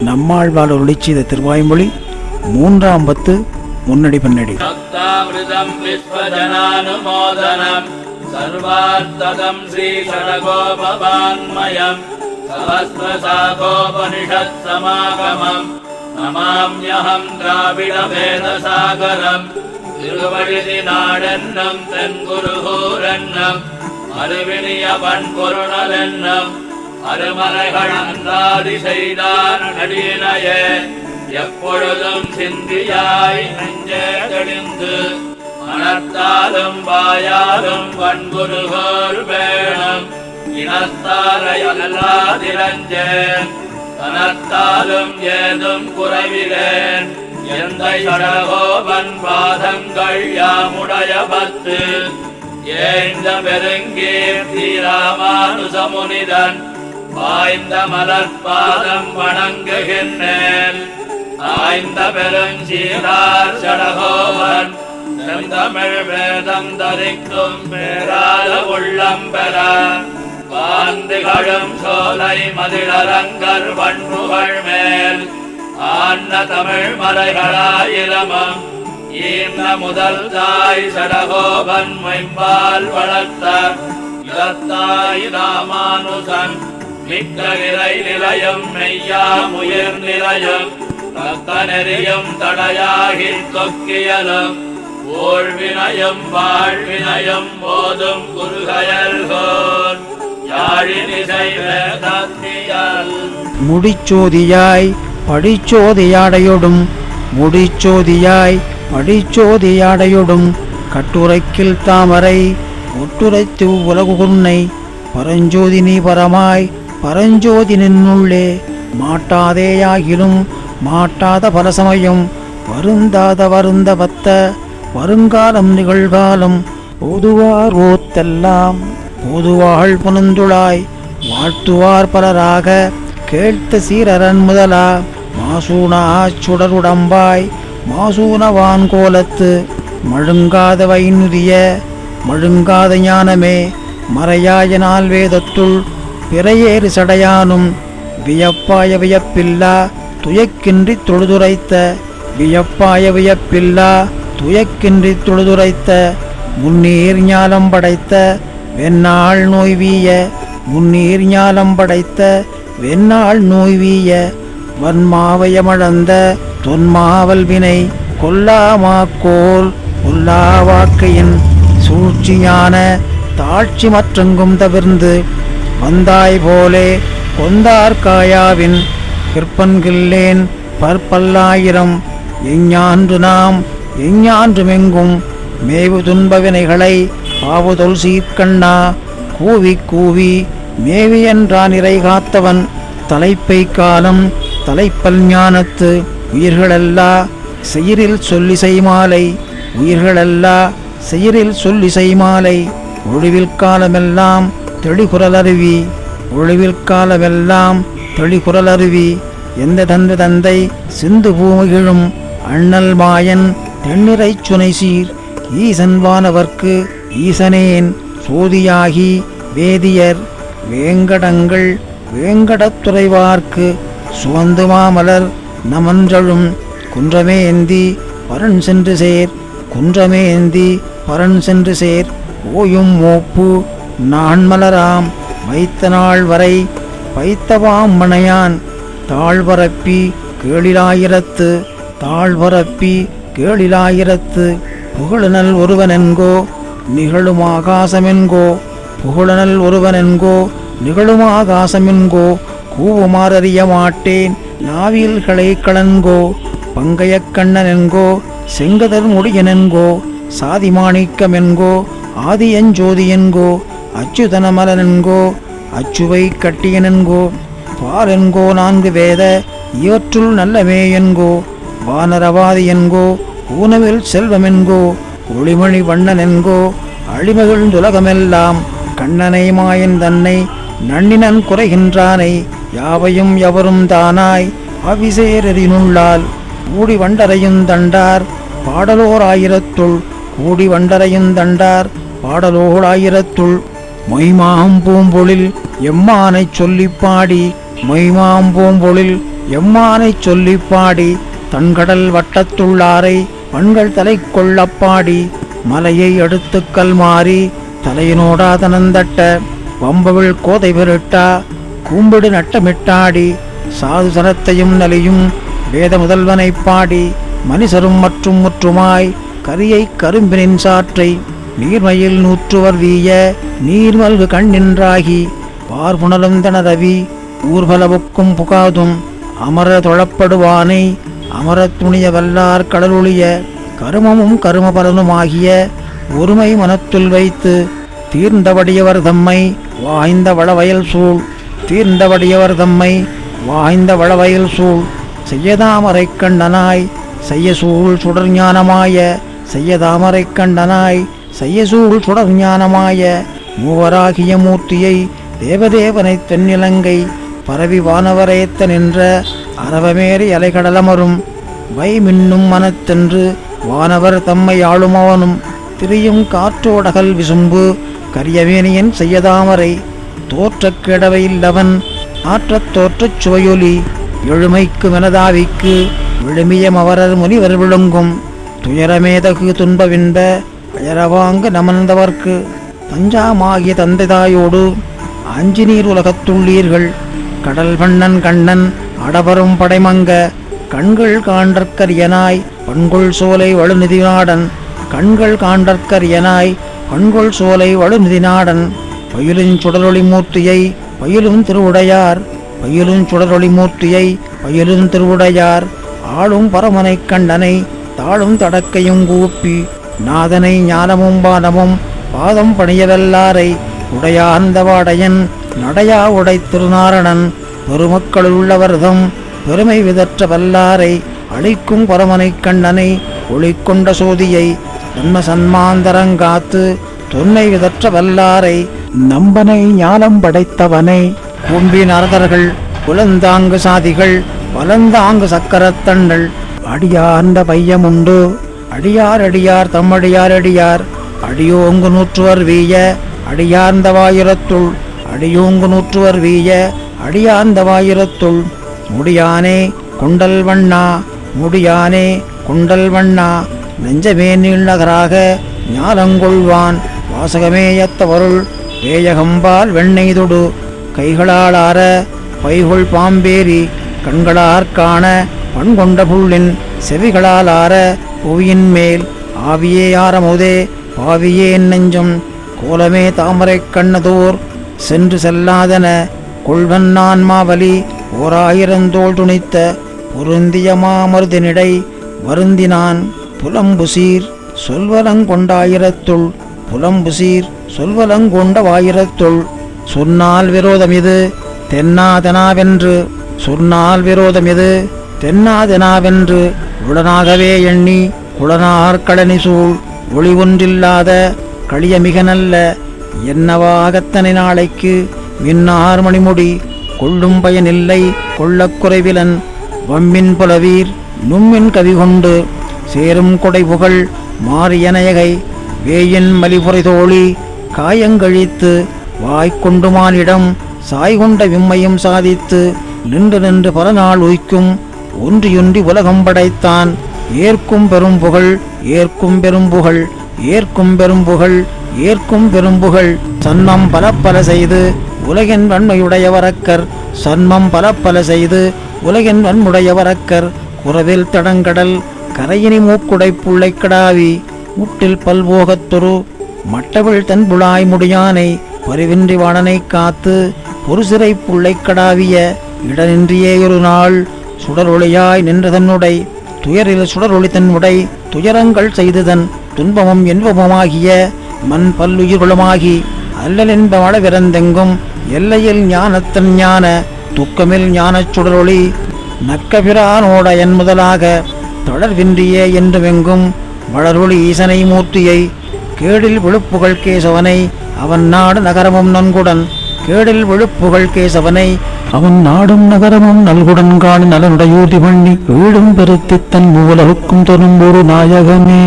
நம்மாழ்வார் அருளிச் செய்த திருவாய்மொழி 3ஆம் பத்து முன்னடி பின்னடி. சர்வார்த்ததம் ஸ்ரீ ஷடகோபவான்மயம் சஹஸ்ரசாகோபனிஷத் சமாகமம் நமாம்யஹம் திராவிட வேதசாகரம் திருவழுதி நாடென்னம் தென்குருகூரென்னம் அருவினிய பண்பொருணலென்னம் அருமலைகள் அன்றாதி செய்தான் நடினையே எப்பொழுதும் சிந்தியாய் நெஞ்சே தெளிந்து மனத்தாலும் வாயாலும் வன்புருகோர் வேணும் இனத்தாரையல்லாதிரஞ்சேன் தனத்தாலும் ஏதும் குறைவிலேன் எந்த சடகோபன் பாதங்கள் யாமுடைய பத்து ஏந்த பெருங்கீர்த்தி ராமானுசமுனிதன் வாய்ந்த மலர்பாதம் வணங்குகின்றேன் ஆய்ந்த பெருஞ்சீரார் சடகோபன் செந்தமிழ் வேதம் தரிக்கும் பேராத உள்ளம் பெற பாந்திகளும் சோலை மதிலரங்கர் வண்புகள் மேல் ஆன்ன தமிழ் மலைகளாயிரமம் ஈர்ந்த முதல் தாய் சடகோபன் மைம்பால் வளர்த்த இளத்தாய் ராமானுசன் மிக்க நிலை நிலையம் மெய்யாம் உயிர் நிலையம் ரத்த நெறியும் தடையாகி தொக்கியலும் ஓழ்வினயம் வாழ்வினயம் போதும் குருகயல்கோர் யாழினிசை வேதாத்தியல். முடிச்சோதியாய் படிச்சோதியாடையொடும் முடிச்சோதியாய் படிச்சோதியாடையொடும் கட்டுரைக்கில் தாமரை ஒட்டுரைத்து உலகுன்னை பரஞ்சோதி நீ பரமாய் பரஞ்சோதி நின்னுள்ளே மாட்டாதேயாகிலும் மாட்டாத பரசமயம் வருந்தாத வருந்த பத்த வருங்காலம் நிகழ்காலம் ஓதுவார் ஓத்தெல்லாம் ஓதுவாள் புனந்துளாய் வாழ்த்துவார் பலராக கேழ்த்த சீரரன் முதலா மாசூனா சுடருடம்பாய் மாசூனவான் கோலத்து மழுங்காத வைநுதிய மழுங்காத ஞானமே மறையாயனால் வேதத்துள் பிறையேறு சடையானும் வியப்பாய வியப்பில்லா துயக்கின்றி தொழுதுரைத்த வியப்பாய வியப்பில்லா துயக்கின்றி தொழுதுரைத்த முன்னீர் ஞாலம் படைத்த வெண்ணாள் நோய்வீய முன்னீர் ஞாலம் படைத்த வெண்ணாள் நோய்வீய வன்மாவயமழந்த தொன்மாவல் வினை கொல்லாமாக்கோல் கொல்லாவாக்கையின் சூழ்ச்சியான தாழ்ச்சி மற்றெங்கும் தவிர்ந்து வந்தாய் போலே கொந்தார்காயாவின் கிற்பன்கில்லேன் பற்பல்லாயிரம் எஞ்ஞான்று நாம் எஞ்ஞான்றுமெங்கும் மேவு துன்பவினைகளை பாவுதொல் சீர்கண்ணா கூவி கூவி மேவி என்றான் இறை காத்தவன் தலைப்பை காலம் தலைப்பல் ஞானத்து உயிர்களல்லா செயிரில் சொல்லிசை மாலை உயிர்களல்லா செயிரில் சொல்லிசை மாலை ஒழிவில் காலமெல்லாம் தெளிகுரலருவி ஒழிவில் காலமெல்லாம் தெளிகுரலருவி எந்த தந்தை தந்தை சிந்து பூமிகிழும் அண்ணல் மாயன் தென்னிறை சுனை சீர் ஈசன் வானவர்க்கு ஈசனேன் சோதியாகி வேதியர் வேங்கடங்கள் வேங்கடத்துறைவார்க்கு சுவந்து மாமலர் நமன்றழும் குன்றமேந்தி பரன் சென்று சேர் குன்றமேந்தி பரன் சென்று சேர் ஓயும் மோப்பு நான்மலராம் வைத்த நாள் வரை வைத்தவாம் மணையான் தாழ்வரப்பி கேளிலாயிரத்து தாழ்வரப்பி கேளிலாயிரத்து புகழுனல் ஒருவனென்கோ நிகழும் ஆகாசமென்கோ புகழுனல் ஒருவனென்கோ நிகழும் ஆகாசமென்கோ கூவுமாறறிய மாட்டேன் நாவில்களை கலன்கோ பங்கையக் கண்ணனென்கோ செங்கதர் முடியனென்கோ சாதிமாணிக்கமென்கோ ஆதியஞ்சோதியென்கோ அச்சுதனமலனென்கோ அச்சுவை கட்டியனென்கோ பாரென்கோ நான்கு வேத இவற்றுள் நல்லமே என்கோ வானரவாதியென்கோ ஊனவில் செல்வமென்கோ ஒளிமணி வண்ணனென்கோ அழிமகிழ்ந்துலகமெல்லாம் கண்ணனை மாயன் தன்னை நன்னினன் குறைகின்றானை யாவையும் எவரும் தானாய் அவிசேரறினுள்ளால் கூடி வண்டரையும் தண்டார் பாடலோர் ஆயிரத்துள் கூடி வண்டரையும் தண்டார் பாடலோர் ஆயிரத்துள் மொய்மாம் பூம்பொழில் எம்மானைச் சொல்லிப் பாடி மொய்மாம் பூம்பொழில் எம்மானைச் சொல்லிப் பாடி தன்கடல் வட்டத்துள்ளாரை பண்கள் தலை கொள்ளப்பாடி மலையை எடுத்துக்கல் மாறி தலையினோடா தனந்தட்ட வம்பவிழ் கோதை பெருட்டா கூம்பிடு நட்டமிட்டாடி சாது சரத்தையும் நலியும் வேத முதல்வனைப் பாடி மனிதரும் மற்றும் முற்றுமாய் கரியை கரும்பினின் சாற்றை நீர்மையில் நூற்றுவர் வீய நீர்மல்கு கண்ணின்றாகி பார்புணலும் தனரவி ஊர்வலவுக்கும் புகாதும் அமர தொழப்படுவானை அமரத் துணிய வல்லார் கடலுளிய கருமமும் கருமபலனுமாகிய ஒருமை மனத்துள் வைத்து தீர்ந்தவடியவர் தம்மை வாய்ந்த வளவயல் சூழ் தீர்ந்தவடியவர் தம்மை வாய்ந்த வளவயல் சூழ் செய்யதாமரைக் கண்டனாய் செய்ய சூழ் சுடர் ஞானமாய செய்யதாமரைக் கண்டனாய் செய்ய சூழ் சுடர் ஞானமாய மூவராகிய மூர்த்தியை தேவதேவனைத் தென்னிலங்கை பரவி வானவரேத்த நின்ற அரவமேறி அலைகடலமரும் வைமின்னும் மனத்தென்று வானவர் தம்மை ஆளுமவனும் திரியும் காற்றோடகல் விசும்பு கரியவேணியன் செய்யதாமரை தோற்றக் கிடவையில்லவன் ஆற்றத் தோற்றச் சுவையொலி எழுமைக்கு மெனதாவிக்கு விழுமியமவரர் முனிவர் விழுங்கும் துயரமேதகு துன்பவின்ப அயரவாங்க நமர்ந்தவர்க்கு தஞ்சாமாகிய தந்தைதாயோடு அஞ்சி நீர் உலகத்துள்ளீர்கள் கடல் வண்ணன் கண்ணன் அடவரும் படைமங்க கண்கள் காண்டற்கரியனாய் பண்கொள் சோலை வழுநிதி நாடன் கண்கள் காண்டற்கரியனாய் பண்கொள் சோலை வழுநிதி நாடன் பயிலுஞ் சுடரொளி மூர்த்தியை பயிலும் திருவுடையார் பயிலுஞ் சுடரொளி மூர்த்தியை பயிலும் திருவுடையார் ஆளும் பரமனைக் கண்டனை தாழும் தடக்கையும் கூப்பி நாதனை ஞானமும் பானமும் பாதம் பணியவல்லாரை உடையார்ந்தவாடையன் நடையா உடை திருநாரணன் பெருமக்களுள்ளவர்தம் பெருமை விதற்ற வல்லாரை அளிக்கும் பரமனைக் கண்டனை ஒளிக்கொண்ட சோதியை தன்ம சன்மாந்தரங்காத்து தொன்னை விதற்ற வல்லாரை நம்பனை ஞானம் படைத்தவனை கும்பி நரதர்கள் புலந்தாங்கு சாதிகள் வலந்தாங்கு சக்கரத்தண்டள் அடியார்ந்த பையமுண்டு அடியார் அடியார் தம்மடியார் அடியார் அடியோங்கு நூற்றுவர் வீய அடியார்ந்த வாயிரத்துள் அடியோங்கு நூற்றுவர் வீய அடியார்ந்த வாயிரத்துள் முடியானே கொண்டல் வண்ணா முடியானே கொண்டல் வண்ணா நெஞ்சமே நீள்நகராக ஞானங்கொள்வான் வாசகமேயத்தவருள் வேயகம்பால் வெண்ணெய்தொடு கைகளாளார பைகொள் பாம்பேரி கண்களார் காண பண்கொண்ட புள்ளின் செவிகளாலார புவியின் மேல் ஆவியே ஆரமுதே பாவியே நெஞ்சம் கோலமே தாமரைக் கண்ணதோர் சென்று செல்லாதன கொள்வன் நான் மாவலி ஓராயிரந்தோள் துணித்த பொருந்திய மாமருதினிடை வருந்தினான் புலம்புசீர் சொல்வலங்கொண்டாயிரத்துள் புலம்புசீர் சொல்வலங்கொண்ட வாயிரத்துள் சொன்னால் விரோதம் இது தென்னாதெனாவென்று சொன்னால் விரோதம் இது தென்னாதெனாவென்று உடனாகவே எண்ணி உடனார் களனி சூழ் ஒளி ஒன்றில்லாத களிய மிக நல்ல என்னவாகத்தனை நாளைக்கு மின்னார் மணிமுடி கொள்ளும் பயனில்லை கொள்ளக் குறைவிலன் வம்மின் புலவீர் நும்மின் கவி கொண்டு சேரும் கொடை புகழ் மாரியனையகை வேயின் மலிபுரை தோழி காயங்கழித்து வாய்க்கொண்டுமானிடம் சாய்கொண்ட விம்மையும் சாதித்து நின்று நின்று பல நாள் உய்க்கும் ஒன்றியொன்றி உலகம் படைத்தான் ஏற்கும் பெரும் புகழ் ஏற்கும் பெரும் புகழ் ஏற்கும் பெரும் புகழ் ஏற்கும் பெரும் புகழ் சன்மம் பல பல செய்து உலகின் வன்மையுடையவரக்கர் சன்மம் பல பல செய்து உலகின் வன்முடையவரக்கர் குறவில் தடங்கடல் கரையினி மூக்குடை புள்ளை கடாவி முட்டில் பல்போகத்தொரு மட்டவிழ் தன் புலாய் முடியானை பரிவின்றி வாணனை காத்து ஒரு சிறை புள்ளை கடாவிய இடனின்றியே ஒரு நாள் சுடரொளியாய் நின்ற தன்னுடை துயரில் சுடரொளி தன்னுடை துயரங்கள் செய்துதன் துன்பமும் இன்பமுமாகிய மண் பல்லுயிர்களுமாகி அல்லல் என்ப வளவிறந்தெங்கும் எல்லையில் ஞானத்தன் ஞான துக்கமில் ஞானச் சுடரொளி நக்கபிரானோட என் முதலாக தொடர்வின்றியே என்றுமெங்கும் வளரொளி ஈசனை மூர்த்தியை கேடில் விழுப்புகள் கேசவனை அவன் நாடு நகரமும் நன்குடன் கேடில் விழுப்புகள் கேசவனை அவன் நாடும் நகரமும் நல்குடன் காணி நலனுடையூதி பண்ணி வீடும் பெருத்தித் தன் மூலவுக்கும் தொழும்பொரு நாயகமே.